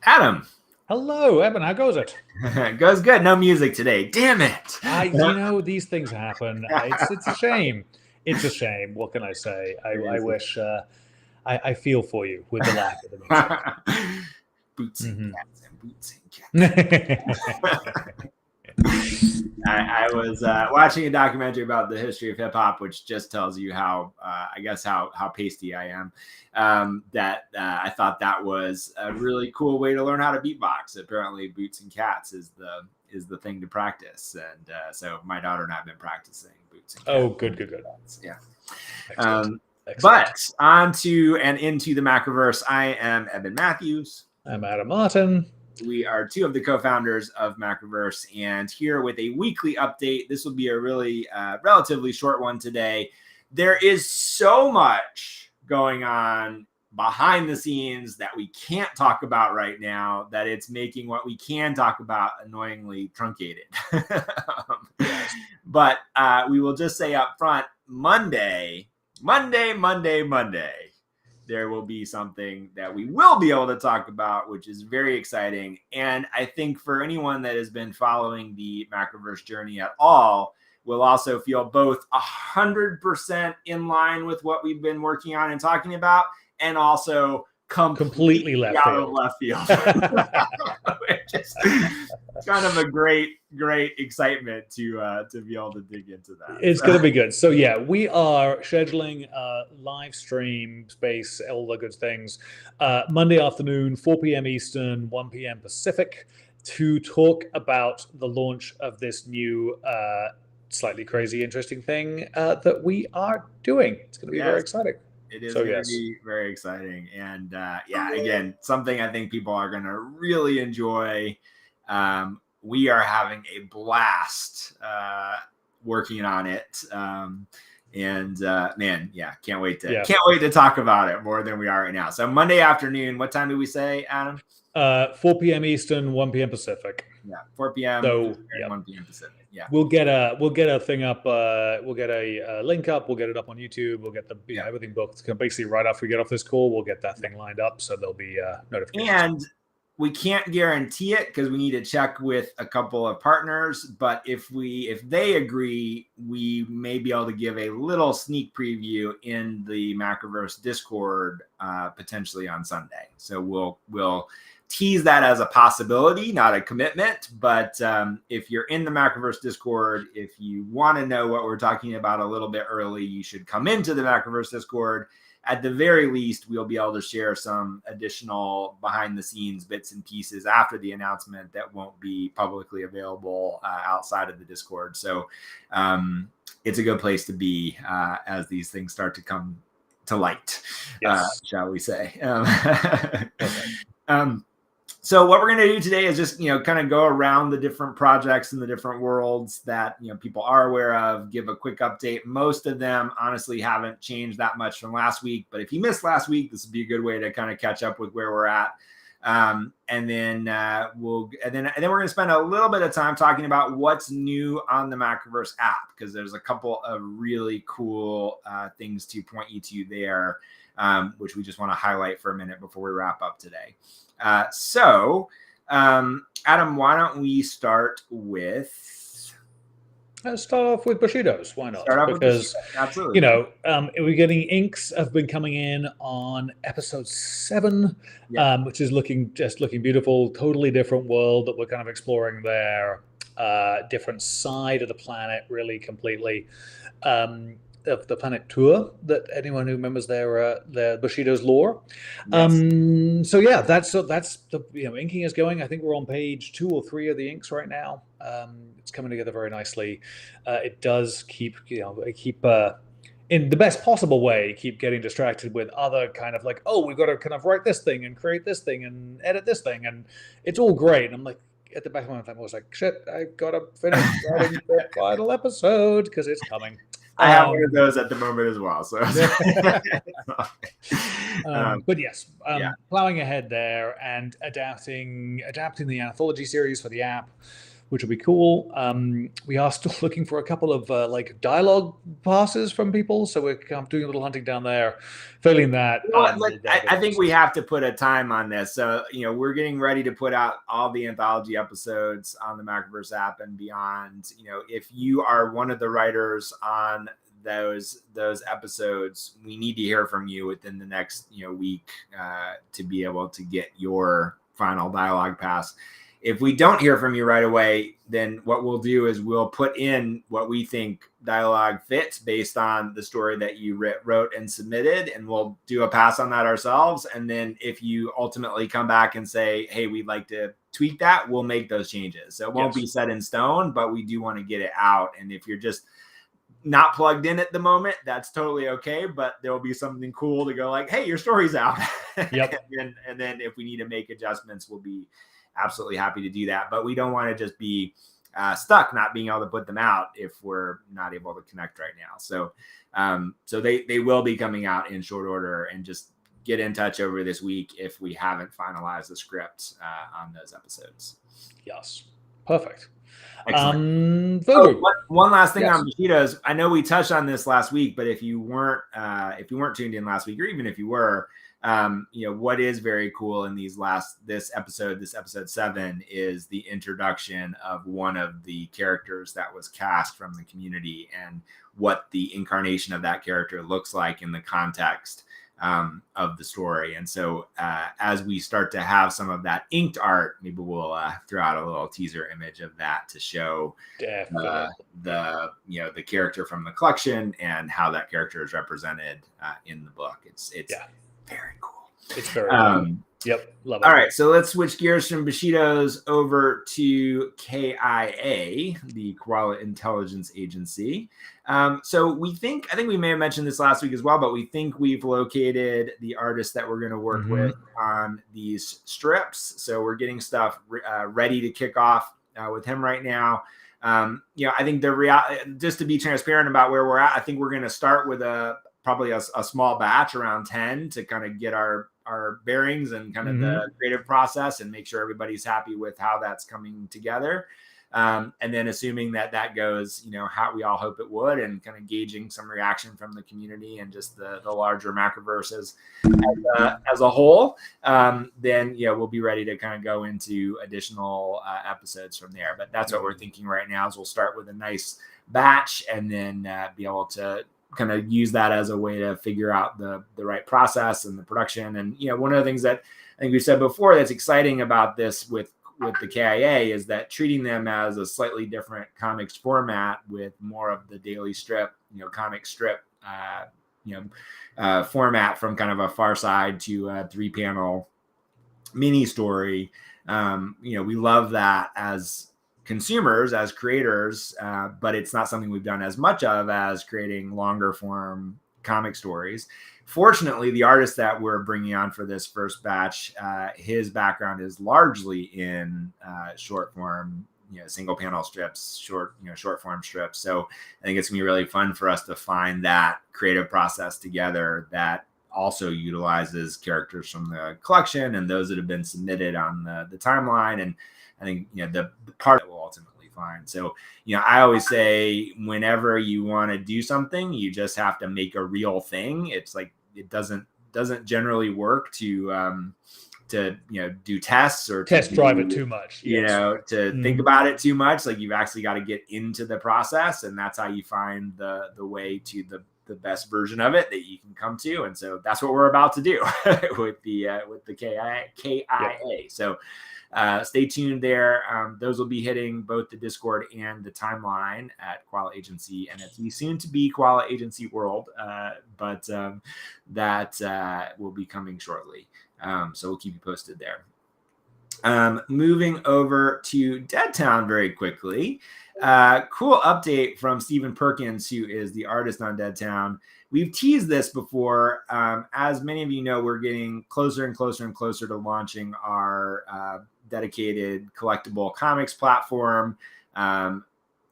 Adam. Hello, Evan. How goes it? Goes good. No music today. Damn it. These things happen. It's a shame. It's a shame. What can I say? I wish I feel for you with the lack of the music. Boots and Hmm cats and boots and cats. I was watching a documentary about the history of hip hop, which just tells you how, I guess, how pasty I am. I thought that was a really cool way to learn how to beatbox. Apparently, boots and cats is the thing to practice, and so my daughter and I have been practicing boots and cats. Oh, good. Yeah. Excellent. But on to and into the Macroverse, I am Evan Matthews. I'm Adam Martin. We are two of the co-founders of Macroverse, and here with a weekly update. This will be a really relatively short one today. There is so much going on behind the scenes that we can't talk about right now that it's making what we can talk about annoyingly truncated. But we will just say up front, Monday, there will be something that we will be able to talk about, which is very exciting. And I think for anyone that has been following the Macroverse journey at all, will also feel both 100% in line with what we've been working on and talking about, and also completely left out field. of left field. Which is kind of a great excitement to be able to dig into that. It's going to be good. So yeah, we are scheduling live stream space, all the good things, Monday afternoon, 4 p.m. Eastern, 1 p.m. Pacific, to talk about the launch of this new, slightly crazy, interesting thing that we are doing. It's going to be very exciting. It is going to be very exciting. And again, something I think people are going to really enjoy. We are having a blast working on it. Man, can't wait to talk about it more than we are right now. So Monday afternoon, what time did we say, Adam? 4 p.m. Eastern, 1 p.m. Pacific. Yeah, 4 p.m. So, Eastern, 1 p.m. Pacific. Yeah, we'll get a thing up. We'll get a link up. We'll get it up on YouTube. We'll get everything booked. Basically, right after we get off this call, we'll get that thing lined up. So there'll be notifications. And we can't guarantee it because we need to check with a couple of partners. But if they agree, we may be able to give a little sneak preview in the Macroverse Discord potentially on Sunday. So we'll tease that as a possibility, not a commitment. But if you're in the Macroverse Discord, if you want to know what we're talking about a little bit early, you should come into the Macroverse Discord. At the very least, we'll be able to share some additional behind the scenes bits and pieces after the announcement that won't be publicly available outside of the Discord. So it's a good place to be as these things start to come to light, shall we say. So what we're going to do today is just, kind of go around the different projects and the different worlds that, people are aware of, give a quick update. Most of them honestly haven't changed that much from last week, but if you missed last week, this would be a good way to kind of catch up with where we're at. And then we're going to spend a little bit of time talking about what's new on the Macroverse app, because there's a couple of really cool things to point you to there, which we just want to highlight for a minute before we wrap up today. So, Adam, why don't we start with? Let's start off with Bushido's. Why not? Because absolutely, we're getting inks have been coming in on episode 7, which is looking beautiful. Totally different world that we're kind of exploring there. Different side of the planet, really completely. Of the planet Tour, that anyone who remembers their Bushido's lore. That's the inking is going. I think we're on page 2 or 3 of the inks right now. It's coming together very nicely. It does keep in the best possible way, keep getting distracted with other kind of like, we've got to kind of write this thing and create this thing and edit this thing, and it's all great. And I'm like, at the back of my mind, I was like, shit, I've got to finish writing the final episode because it's coming. I have one of those at the moment as well. So, but yes, plowing ahead there and adapting the anthology series for the app. which will be cool. We are still looking for a couple of like dialogue passes from people, so we're doing a little hunting down there. Failing that, You know what, I think we have to put a time on this. So, we're getting ready to put out all the anthology episodes on the Macroverse app and beyond. If you are one of the writers on those episodes, we need to hear from you within the next week to be able to get your final dialogue pass. If we don't hear from you right away, then what we'll do is we'll put in what we think dialogue fits based on the story that you wrote and submitted, and we'll do a pass on that ourselves. And then if you ultimately come back and say, hey, we'd like to tweak that, we'll make those changes. So it won't be set in stone, but we do want to get it out. And if you're just not plugged in at the moment, that's totally okay, but there'll be something cool to go like, hey, your story's out. Yep. and then if we need to make adjustments, we'll be absolutely happy to do that. But we don't want to just be stuck not being able to put them out if we're not able to connect right now. So so they will be coming out in short order, and just get in touch over this week if we haven't finalized the script on those episodes. Yes. Perfect. One last thing on Bushido's. I know we touched on this last week, but if you weren't tuned in last week, or even if you were, what is very cool in this episode 7, is the introduction of one of the characters that was cast from the community, and what the incarnation of that character looks like in the context of the story. And so as we start to have some of that inked art, maybe we'll throw out a little teaser image of that to show the character from the collection and how that character is represented in the book. It's very cool. It's very cool. Yep. Love it. All right. So let's switch gears from Bushido's over to KIA, the Koala Intelligence Agency. So I think we may have mentioned this last week as well, but we think we've located the artist that we're going to work with on these strips. So we're getting stuff ready to kick off with him right now. I think just to be transparent about where we're at, I think we're going to start with probably a small batch around 10 to kind of get our bearings and kind of the creative process, and make sure everybody's happy with how that's coming together. And then assuming that goes, how we all hope it would, and kind of gauging some reaction from the community and just the larger Macroverses as a whole, then we'll be ready to kind of go into additional episodes from there. But that's what we're thinking right now, is we'll start with a nice batch, and then be able to kind of use that as a way to figure out the right process and the production. And, one of the things that I think we've said before that's exciting about this with the KIA is that treating them as a slightly different comics format, with more of the daily strip, comic strip, format, from kind of a Far Side to a 3-panel mini story. We love that as consumers, as creators, but it's not something we've done as much of as creating longer form comic stories. Fortunately, the artist that we're bringing on for this first batch, his background is largely in short form, single panel strips, short form strips. So I think it's gonna be really fun for us to find that creative process together that also utilizes characters from the collection and those that have been submitted on the timeline. And I think, the part that we'll ultimately find. So, I always say, whenever you want to do something, you just have to make a real thing. It's like, it doesn't generally work to do tests or test drive it too much, to think about it too much. Like, you've actually got to get into the process, and that's how you find the way to the best version of it that you can come to. And so that's what we're about to do with the KIA. Yep. So stay tuned there. Those will be hitting both the Discord and the timeline at Koala Agency NFT, soon to be Koala Agency World, but that will be coming shortly. So we'll keep you posted there. Moving over to Deadtown very quickly. Cool update from Stephen Perkins, who is the artist on Deadtown. We've teased this before. As many of you know, we're getting closer and closer and closer to launching our dedicated collectible comics platform.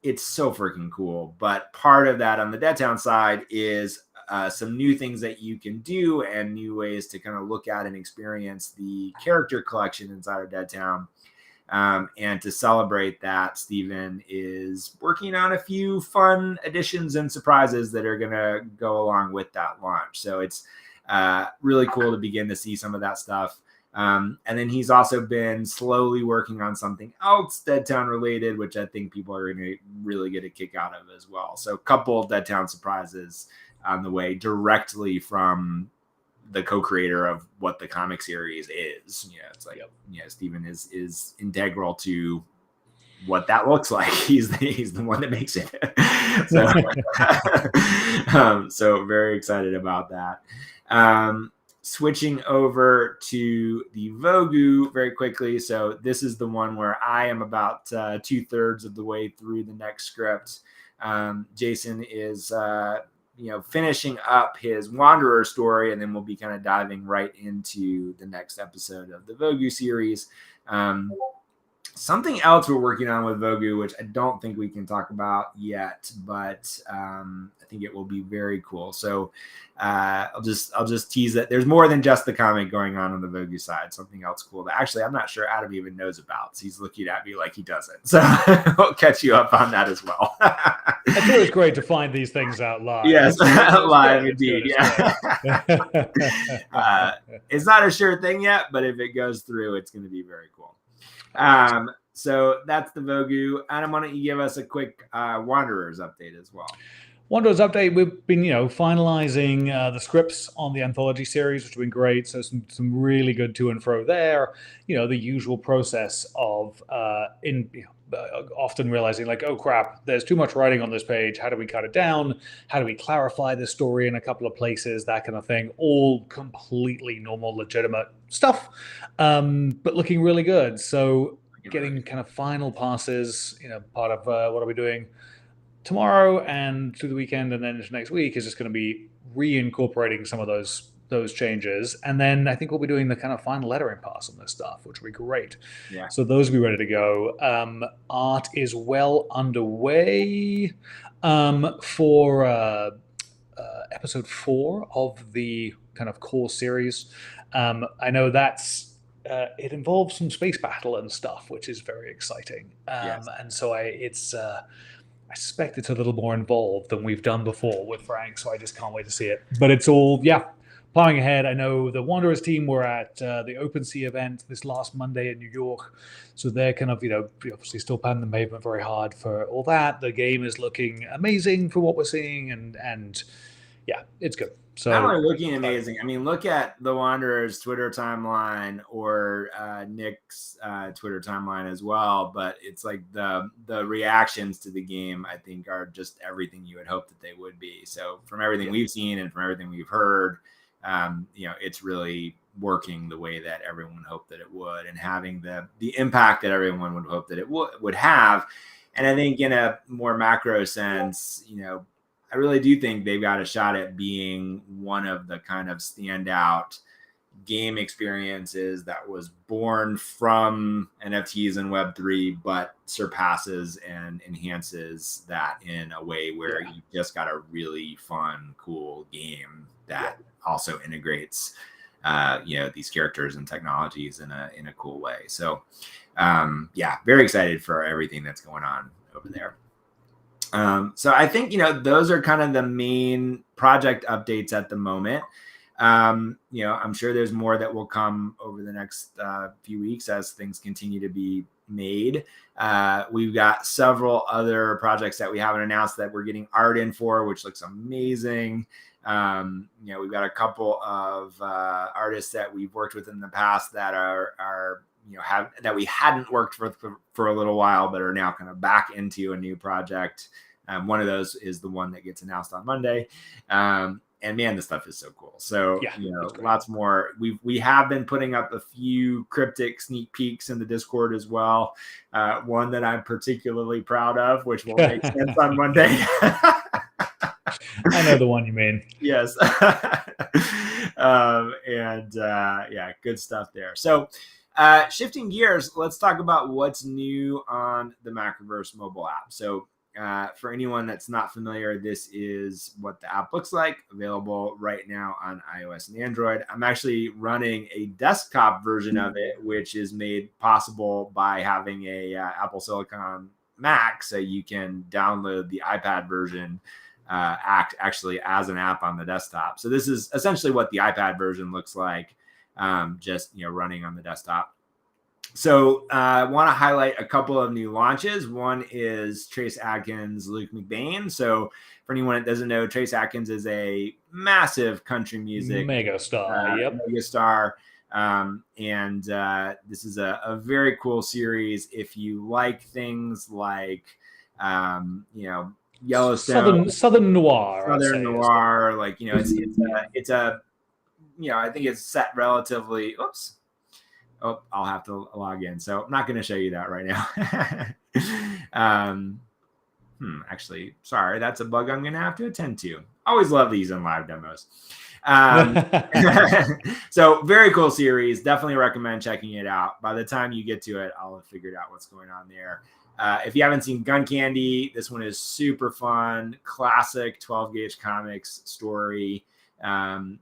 It's so freaking cool. But part of that on the Deadtown side is some new things that you can do and new ways to kind of look at and experience the character collection inside of Deadtown. And to celebrate that, Steven is working on a few fun additions and surprises that are going to go along with that launch. So it's really cool to begin to see some of that stuff. And then he's also been slowly working on something else Deadtown related, which I think people are going to really get a kick out of as well. So a couple of Deadtown surprises on the way directly from the co-creator of what the comic series is. It's like, Steven is integral to what that looks like. He's the one that makes it. So very excited about that. Switching over to the Vogu very quickly. So this is the one where I am about 2/3 of the way through the next script. Jason is finishing up his Wanderer story, and then we'll be kind of diving right into the next episode of the Vogu series. Something else we're working on with Vogu, which I don't think we can talk about yet, but I think it will be very cool. So I'll just tease that there's more than just the comic going on the Vogu side. Something else cool that actually I'm not sure Adam even knows about. So he's looking at me like he doesn't. So we'll catch you up on that as well. It's always great to find these things out live. Yes, live indeed. Yeah. It's not a sure thing yet, but if it goes through, it's going to be very cool. So that's the Vogu. Adam, why don't you give us a quick Wanderers update as well? Wanderers update. We've been, finalizing the scripts on the anthology series, which have been great. So some really good to and fro there. The usual process of often realizing like, oh crap, there's too much writing on this page. How do we cut it down? How do we clarify the story in a couple of places? That kind of thing. All completely normal, legitimate stuff, but looking really good. So getting kind of final passes, part of what are we doing tomorrow and through the weekend and then into next week is just going to be reincorporating some of those changes. And then I think we'll be doing the kind of final lettering pass on this stuff, which will be great. Yeah. So those will be ready to go. Art is well underway for episode 4 of the kind of core series. I know that's it involves some space battle and stuff, which is very exciting. Yes. And so I suspect it's a little more involved than we've done before with Frank, so I just can't wait to see it. But it's all, plowing ahead. I know the Wanderers team were at the Open Sea event this last Monday in New York, so they're kind of, obviously still pounding the pavement very hard for all that. The game is looking amazing for what we're seeing, and it's good. So not only looking amazing, I mean, look at the Wanderers Twitter timeline or Nick's Twitter timeline as well. But it's like the reactions to the game, I think, are just everything you would hope that they would be. So from everything we've seen and from everything we've heard, it's really working the way that everyone hoped that it would, and having the impact that everyone would hope that it would have. And I think in a more macro sense, I really do think they've got a shot at being one of the kind of standout game experiences that was born from NFTs and Web3, but surpasses and enhances that in a way where you just got a really fun, cool game that also integrates, these characters and technologies in a cool way. So, very excited for everything that's going on over there. So I think, those are kind of the main project updates at the moment. I'm sure there's more that will come over the next few weeks as things continue to be made. We've got several other projects that we haven't announced that we're getting art in for, which looks amazing. We've got a couple of artists that we've worked with in the past that are that we hadn't worked with for a little while, but are now kind of back into a new project. One of those is the one that gets announced on Monday. And man, this stuff is so cool. So, lots more. We have been putting up a few cryptic sneak peeks in the Discord as well. One that I'm particularly proud of, which will make sense on Monday. I know the one you mean. Yes. Good stuff there. So, shifting gears, let's talk about what's new on the Macroverse mobile app. So, For anyone that's not familiar, this is what the app looks like, available right now on iOS and Android. I'm actually running a desktop version of it, which is made possible by having a Apple Silicon Mac, so you can download the iPad version actually as an app on the desktop. So this is essentially what the iPad version looks like, just running on the desktop. So I want to highlight a couple of new launches. One is Trace Adkins, Luke McBain. So for anyone that doesn't know, Trace Adkins is a massive country music megastar. And this is a very cool series. If you like things like, Yellowstone, Southern noir, like, it's a I think it's set relatively. Oops. Oh, I'll have to log in. So I'm not going to show you that right now. Actually, sorry, that's a bug I'm going to have to attend to. Always love these in live demos. So very cool series. Definitely recommend checking it out. By the time you get to it, I'll have figured out what's going on there. If you haven't seen Gun Candy, this one is super fun, classic 12 gauge comics story. The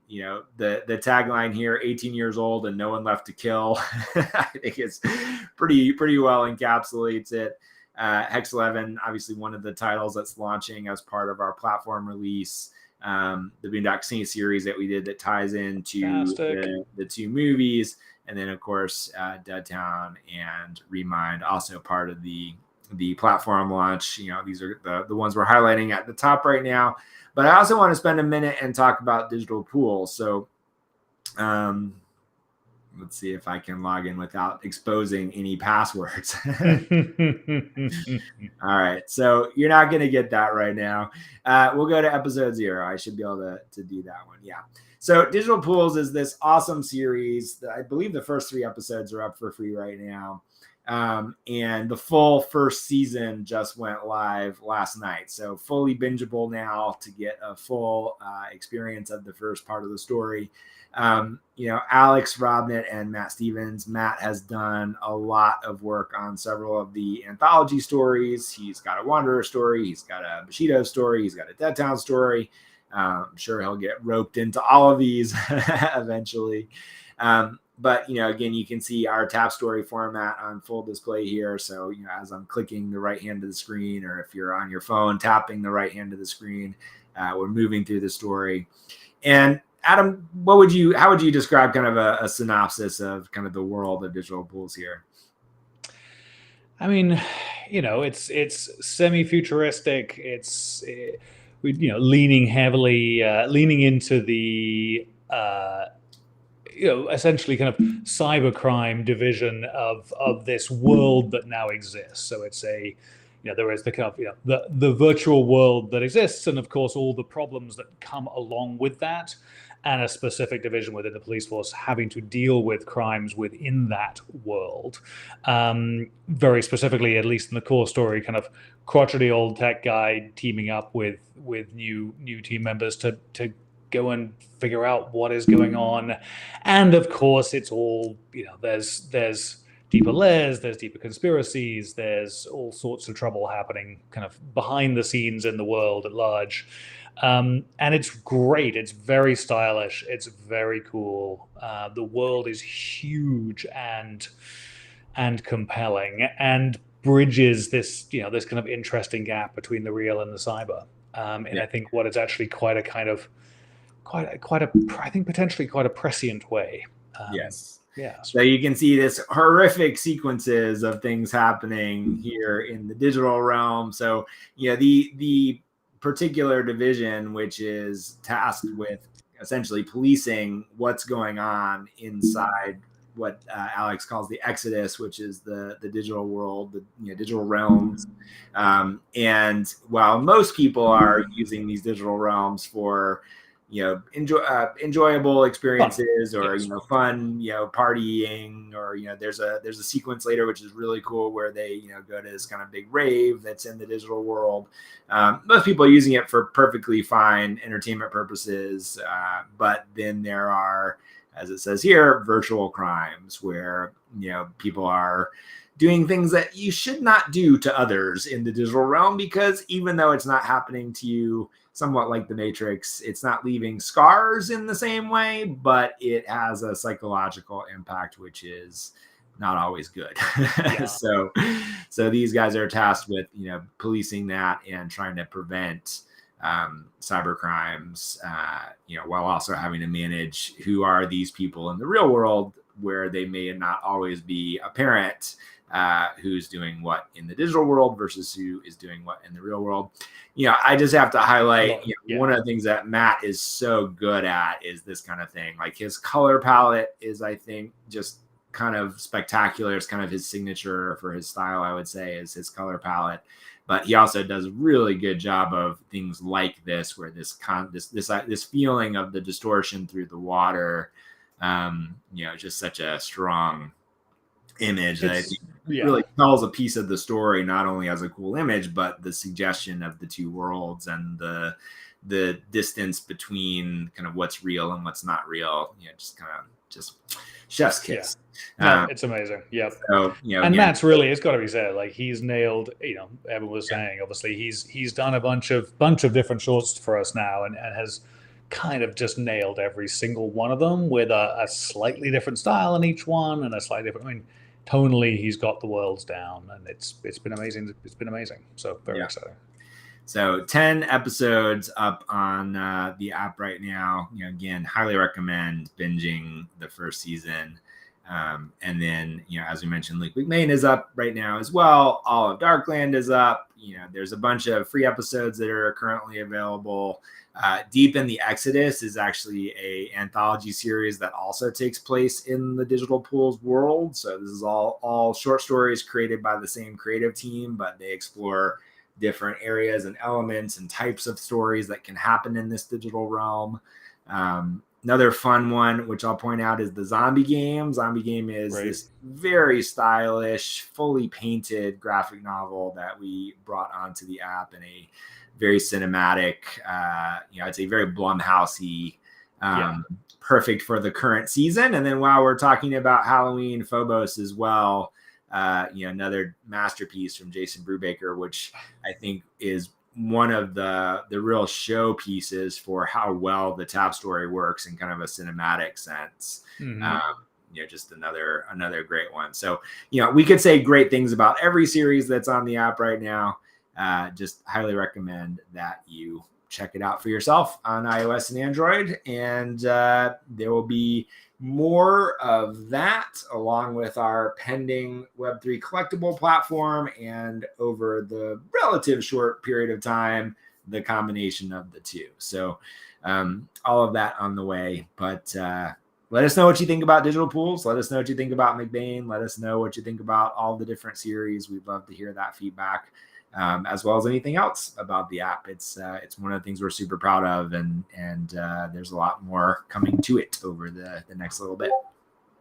tagline here, 18 years old and no one left to kill. I think it's pretty well encapsulates it. Hex 11, obviously one of the titles that's launching as part of our platform release. The Boondock Saints series that we did that ties into the two movies. And then of course, Deadtown and Remind, also part of the platform launch. These are the ones we're highlighting at the top right now. But I also want to spend a minute and talk about digital pools. So let's see if I can log in without exposing any passwords. All right. So you're not going to get that right now. We'll go to episode 0. I should be able to do that one. Yeah. So digital pools is this awesome series. I believe the first 3 episodes are up for free right now. And the full first season just went live last night. So fully bingeable now to get a full experience of the first part of the story. Alex Robnett and Matt Stevens. Matt has done a lot of work on several of the anthology stories. He's got a Wanderer story. He's got a Bushido story. He's got a Deadtown story. I'm sure he'll get roped into all of these eventually. But, again, you can see our tap story format on full display here. So, as I'm clicking the right hand of the screen, or if you're on your phone, tapping the right hand of the screen, we're moving through the story. And Adam, how would you describe kind of a synopsis of kind of the world of digital pools here? I mean, it's semi-futuristic. It's, leaning into the, essentially kind of cybercrime division of this world that now exists. So it's there is the kind of, the virtual world that exists, and of course all the problems that come along with that, and a specific division within the police force having to deal with crimes within that world. Very specifically, at least in the core story, kind of crotchety old tech guy teaming up with new team members to go and figure out what is going on. And of course, it's all, there's deeper layers, there's deeper conspiracies, there's all sorts of trouble happening kind of behind the scenes in the world at large. And it's great. It's very stylish. It's very cool. The world is huge and compelling, and bridges this, this kind of interesting gap between the real and the cyber. And I think what is actually quite a I think potentially quite a prescient way. Yes. Yeah. So you can see this horrific sequences of things happening here in the digital realm. So, the particular division, which is tasked with essentially policing what's going on inside what Alex calls the Exodus, which is the digital world, the digital realms. And while most people are using these digital realms for enjoyable experiences, or fun, partying, or there's a sequence later which is really cool where they go to this kind of big rave that's in the digital world. Most people are using it for perfectly fine entertainment purposes, but then there are, as it says here, virtual crimes where people are doing things that you should not do to others in the digital realm, because even though it's not happening to you, somewhat like the Matrix, it's not leaving scars in the same way, but it has a psychological impact, which is not always good. Yeah. So these guys are tasked with, policing that and trying to prevent cyber crimes, while also having to manage who are these people in the real world, where they may not always be apparent who's doing what in the digital world versus who is doing what in the real world. I just have to highlight, one of the things that Matt is so good at is this kind of thing. Like, his color palette is, I think, just kind of spectacular. It's kind of his signature for his style, I would say, is his color palette. But he also does a really good job of things like this, where this feeling of the distortion through the water, just such a strong image that I think really tells a piece of the story, not only as a cool image, but the suggestion of the two worlds and the distance between kind of what's real and what's not real. Just chef's kiss. It's amazing. Yep. So, and Matt's really, it's got to be said, like, he's nailed, Evan was saying, obviously he's done a bunch of different shorts for us now, and has kind of just nailed every single one of them with a slightly different style in each one, and a slightly different, tonally, he's got the worlds down, and it's been amazing. It's been amazing. So very exciting. So 10 episodes up on the app right now. Again, highly recommend binging the first season. And then, as we mentioned, Luke McMahon is up right now as well. All of Darkland is up. There's a bunch of free episodes that are currently available. Deep in the Exodus is actually a anthology series that also takes place in the Digital Pools world. So this is all short stories created by the same creative team, but they explore different areas and elements and types of stories that can happen in this digital realm. Another fun one, which I'll point out, is the Zombie Game. Zombie Game is this very stylish, fully painted graphic novel that we brought onto the app in a very cinematic, I'd say very Blumhouse-y, perfect for the current season. And then while we're talking about Halloween, Phobos as well, another masterpiece from Jason Brubaker, which I think is one of the real showpieces for how well the Tab story works in kind of a cinematic sense. Just another great one. So, we could say great things about every series that's on the app right now. Just highly recommend that you check it out for yourself on iOS and Android. And there will be more of that, along with our pending Web3 collectible platform, and over the relative short period of time, the combination of the two. So all of that on the way. But let us know what you think about Digital Pools. Let us know what you think about McBain. Let us know what you think about all the different series. We'd love to hear that feedback. As well as anything else about the app. It's one of the things we're super proud of, and there's a lot more coming to it over the next little bit.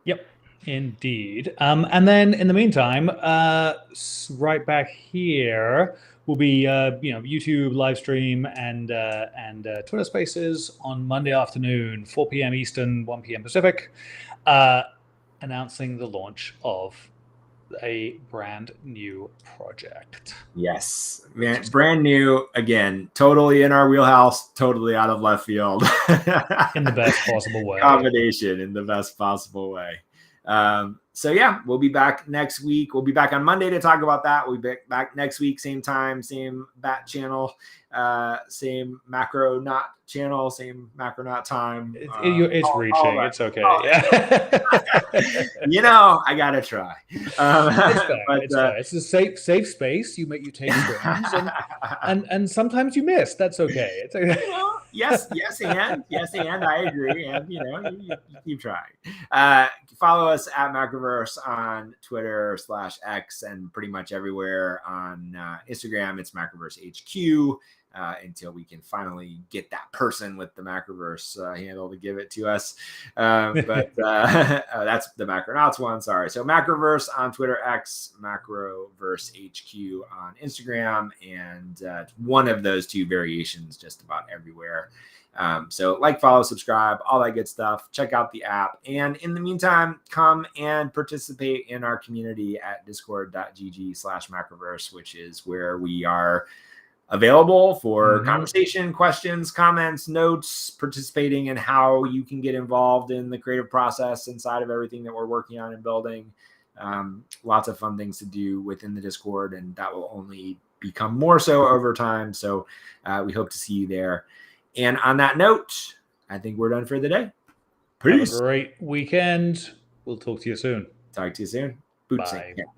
Yep, indeed. And then in the meantime, right back here will be YouTube live stream and Twitter Spaces on Monday afternoon, 4 p.m. Eastern, 1 p.m. Pacific, announcing the launch of a brand new project. Yes, man, brand new, again, totally in our wheelhouse, totally out of left field. In the best possible way. Combination in the best possible way. So yeah, we'll be back next week. We'll be back on Monday to talk about that. We'll be back next week, same time, same bat channel, same Macronaut channel, same Macronaut time. It's reaching. It's okay. I gotta try. It's fair. It's a safe space. You take swings, and sometimes you miss. That's okay. It's okay. Yes, and I agree. And you keep trying. Follow us at Macroverse on Twitter /X, and pretty much everywhere on Instagram. It's Macroverse HQ. until we can finally get that person with the Macroverse handle to give it to us. But that's the Macronauts one. Sorry. So Macroverse on Twitter, X, Macroverse HQ on Instagram, and one of those two variations just about everywhere. So like, follow, subscribe, all that good stuff. Check out the app. And in the meantime, come and participate in our community at discord.gg/Macroverse, which is where we are available for conversation, questions, comments, notes, participating in how you can get involved in the creative process inside of everything that we're working on and building. Lots of fun things to do within the Discord, and that will only become more so over time. So we hope to see you there. And on that note, I think we're done for the day. Peace. Have a great weekend. We'll talk to you soon. Talk to you soon. Boot Bye. sync.